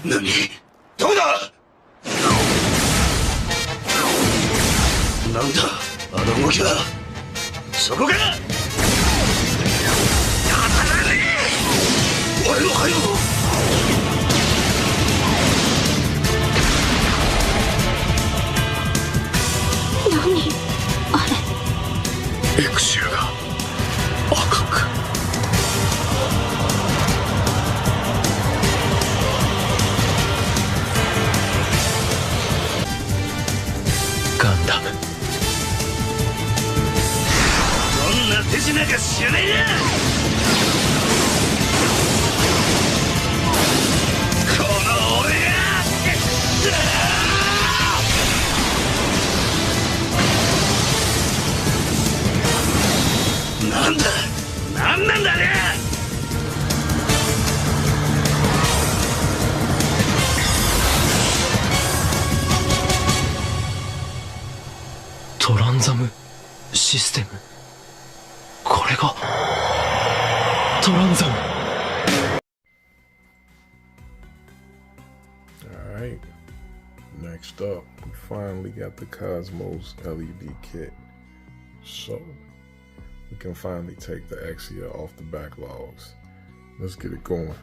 何？どこだ？なんだあの動きは。そこか。やられ！俺の背後。何あれ。エクシアが赤く。ガンダム。どんな手品か知らねえや。この俺が。なんだ、なんなんだね。トランザムシステム。これがトランザム。 Alright, next up, we finally got the Cosmos LED kit. So, we can finally take the Exia off the backlogs. Let's get it going.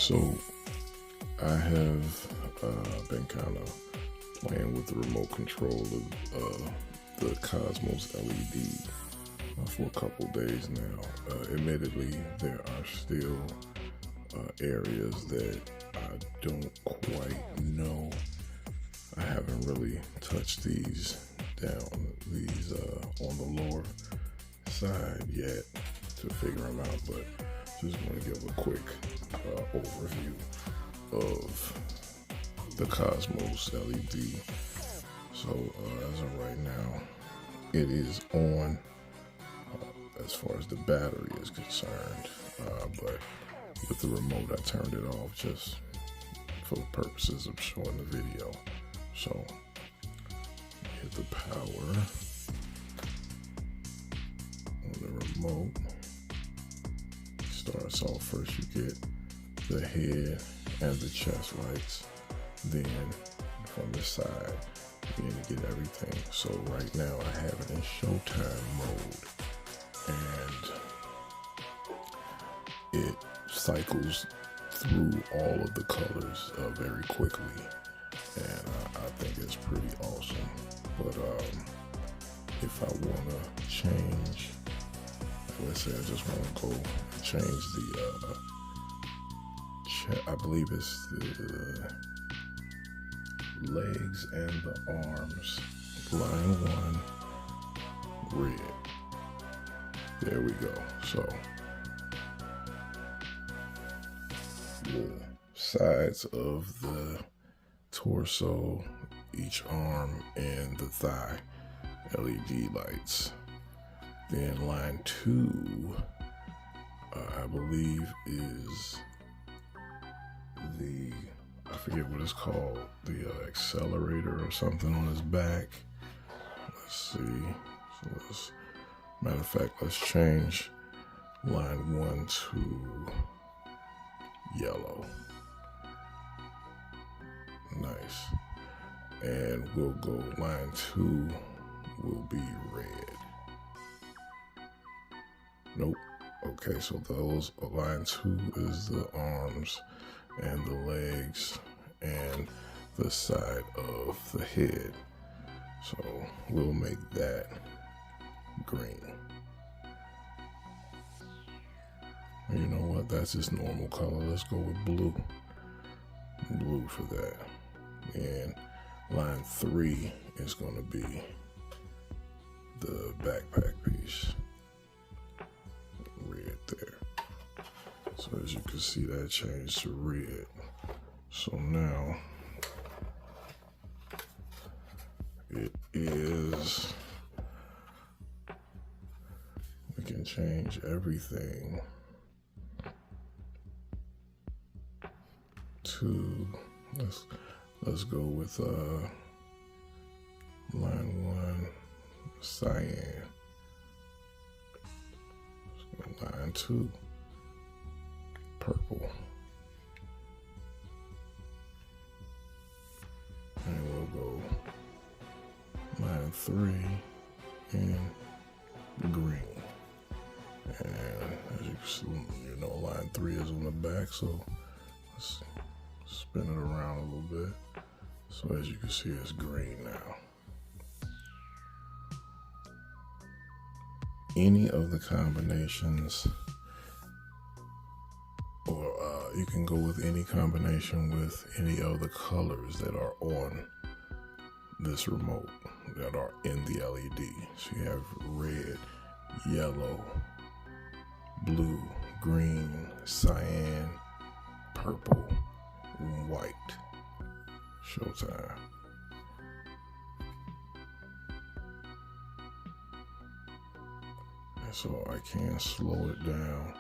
So I have been kind of playing with the remote control of the Kosmos LED for a couple days now. Admittedly, there are still areas that I don't quite know. I haven't really touched these on the lower side yet to figure them out, but just want to give a quick overview of the Kosmos LED. So as of right now, it is on as far as the battery is concerned, but with the remote I turned it off just for the purposes of showing the video. So hit the power on the remote. Starts off first, you get the head and the chest lights, then from the side you're gonna get everything. So right now I have it in showtime mode, and it cycles through all of the colors very quickly, and I think it's pretty awesome. But if I want to change, let's say I just want to go change the I believe it's the legs and the arms, line 1 red. There we go. So the sides of the torso, each arm, and the thigh LED lights. Then line 2, I believe is the, I forget what it's called, the accelerator or something on his back. Let's see. So matter of fact, let's change line 1 to yellow. Nice. And we'll go line 2 will be red. Nope. Okay, so those line 2 is the arms and the legs and the side of the head. So we'll make that green. And you know what? That's just normal color. Let's go with blue. Blue for that. And line 3 is going to be the backpack piece. Red there. So as you can see, that changed to red. So now it is, we can change everything to, let's go with line 1 cyan. Line 2 purple, and we'll go line 3 in green. And as you can see, you know, line 3 is on the back, so let's spin it around a little bit. So as you can see, it's green now. Any of the combinations, or you can go with any combination with any of the colors that are on this remote that are in the LED. So you have red, yellow, blue, green, cyan, purple, and white. Showtime. And so I can slow it down.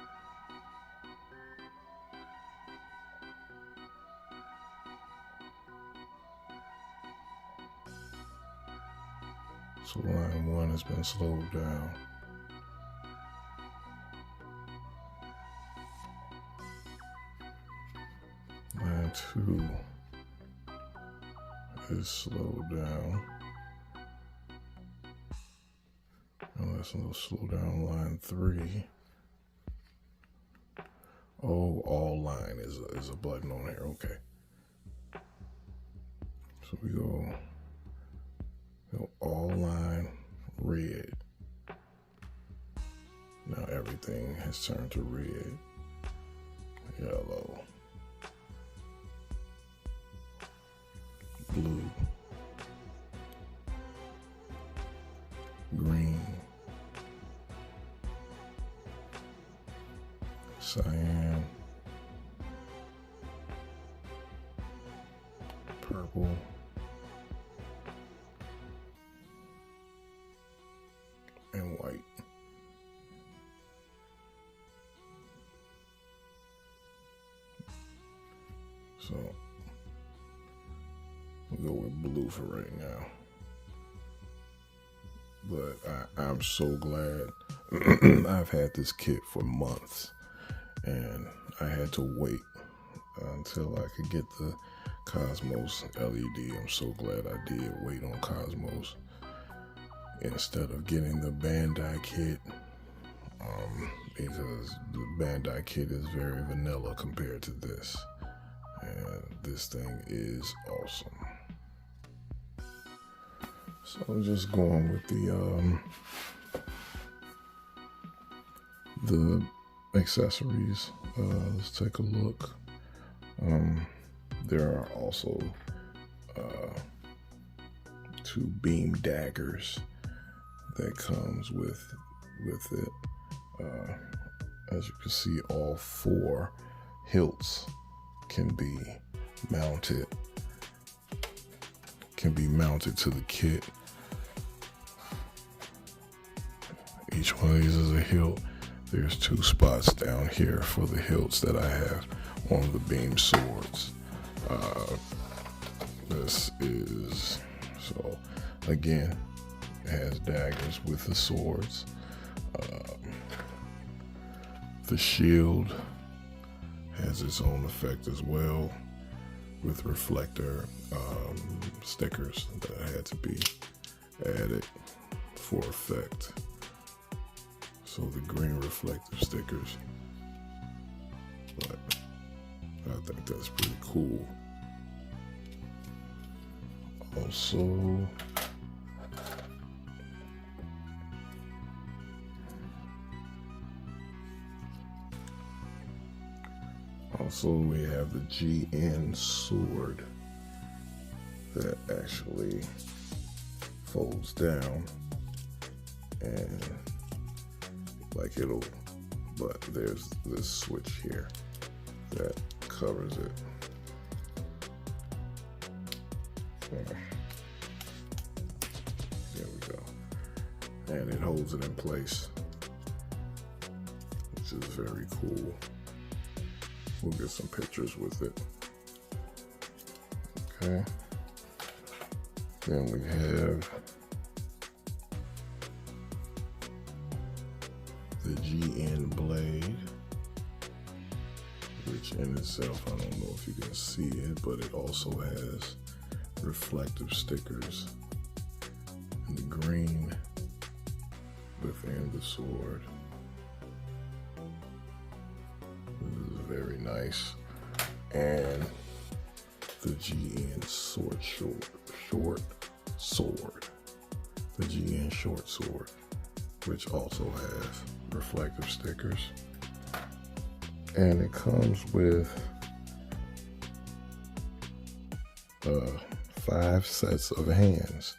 So line 1 has been slowed down. Line 2 is slowed down. And let's slow down line 3. Oh, all line is a button on here. Okay. So we go all line red. Now everything has turned to red, yellow, blue, green, cyan, purple, and white. So we'll go with blue for right now. But I'm so glad. I've had this kit for months, and I had to wait until I could get the Kosmos LED. I'm so glad I did wait on Kosmos instead of getting the Bandai kit, because the Bandai kit is very vanilla compared to this, and this thing is awesome. So I'm just going with the accessories. Let's take a look. There are also 2 beam daggers that comes with it. As you can see, all 4 hilts can be mounted to the kit. Each one of these is a hilt. There's 2 spots down here for the hilts that I have on the beam swords. This is, so again, it has daggers with the swords. The shield has its own effect as well, with reflector stickers that had to be added for effect. So the green reflective stickers, but I think that's pretty cool. Also we have the GN sword that actually folds down, and but there's this switch here that covers it. There we go. And it holds it in place, which is very cool. We'll get some pictures with it. Okay. Then we have the GN blade, which in itself, I don't know if you can see it, but it also has reflective stickers in the green within the sword. This is very nice. And the GN short sword, the GN short sword, which also has reflective stickers, and it comes with 5 sets of hands.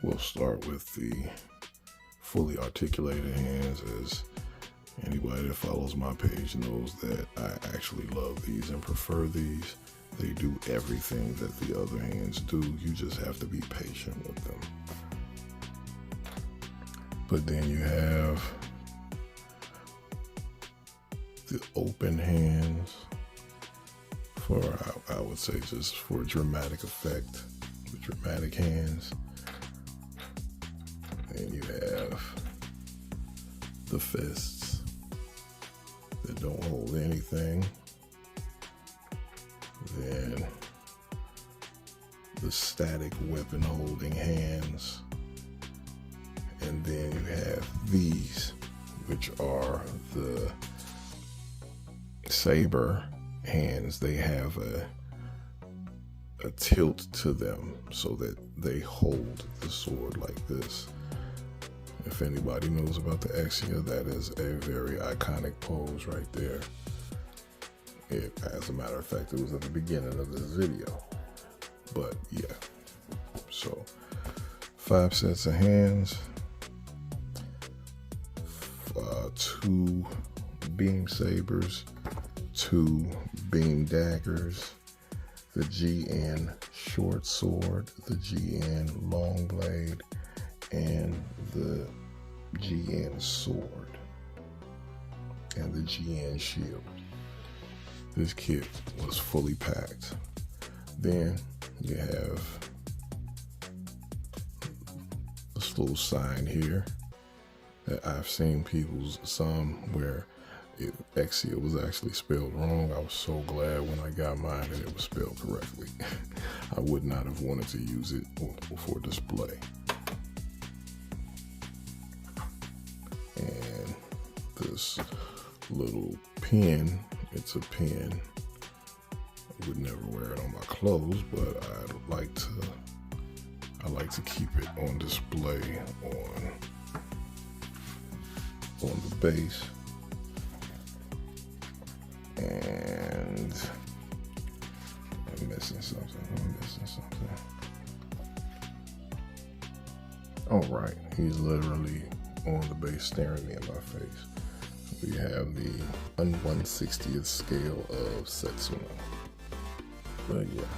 We'll start with the fully articulated hands. As anybody that follows my page knows that I actually love these and prefer these. They do everything that the other hands do. You just have to be patient with them. But then you have the open hands for, I would say, just for dramatic effect, the dramatic hands. And you have the fists that don't hold anything. Then the static weapon holding hands. And then you have these, which are the saber hands, they have a tilt to them so that they hold the sword like this. If anybody knows about the Exia, that is a very iconic pose right there. As a matter of fact, it was at the beginning of this video. But yeah, so 5 sets of hands, 2 beam sabers, 2 beam daggers, the GN short sword, the GN long blade, and the GN sword, and the GN shield. This kit was fully packed. Then you have this little sign here that I've seen some where Exia was actually spelled wrong. I was so glad when I got mine and it was spelled correctly. I would not have wanted to use it for display. And this little pin, it's a pin. I would never wear it on my clothes, but I like to keep it on display on the base. And I'm missing something. All right, he's literally on the base staring me in my face. We have the 1/160th scale of Setsuno. But yeah,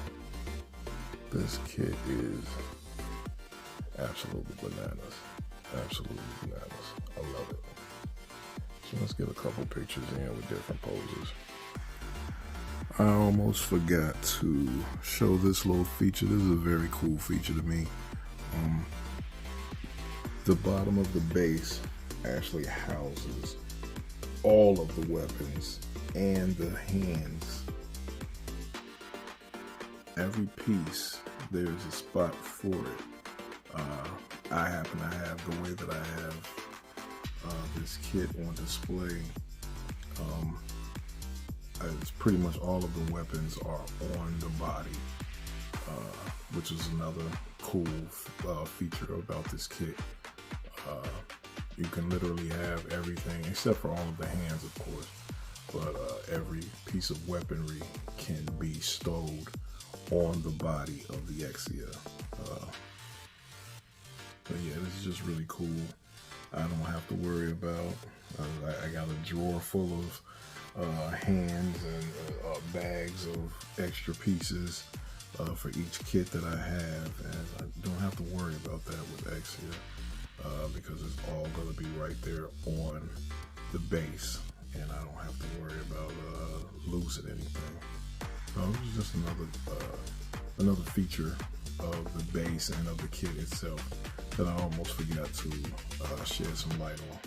this kit is absolutely bananas. Absolutely bananas. I love it. So let's get a couple pictures in with different poses. I almost forgot to show this little feature. This is a very cool feature to me. The bottom of the base actually houses all of the weapons and the hands. Every piece, there's a spot for it. I happen to have the way that I have this kit on display. It's pretty much all of the weapons are on the body, which is another cool feature about this kit. You can literally have everything except for all of the hands, of course, but every piece of weaponry can be stowed on the body of the Exia. But yeah, this is just really cool. I don't have to worry about, I got a drawer full of hands and bags of extra pieces for each kit that I have, and I don't have to worry about that with Exia because it's all going to be right there on the base, and I don't have to worry about losing anything. This is just another feature of the base and of the kit itself that I almost forgot to shed some light on.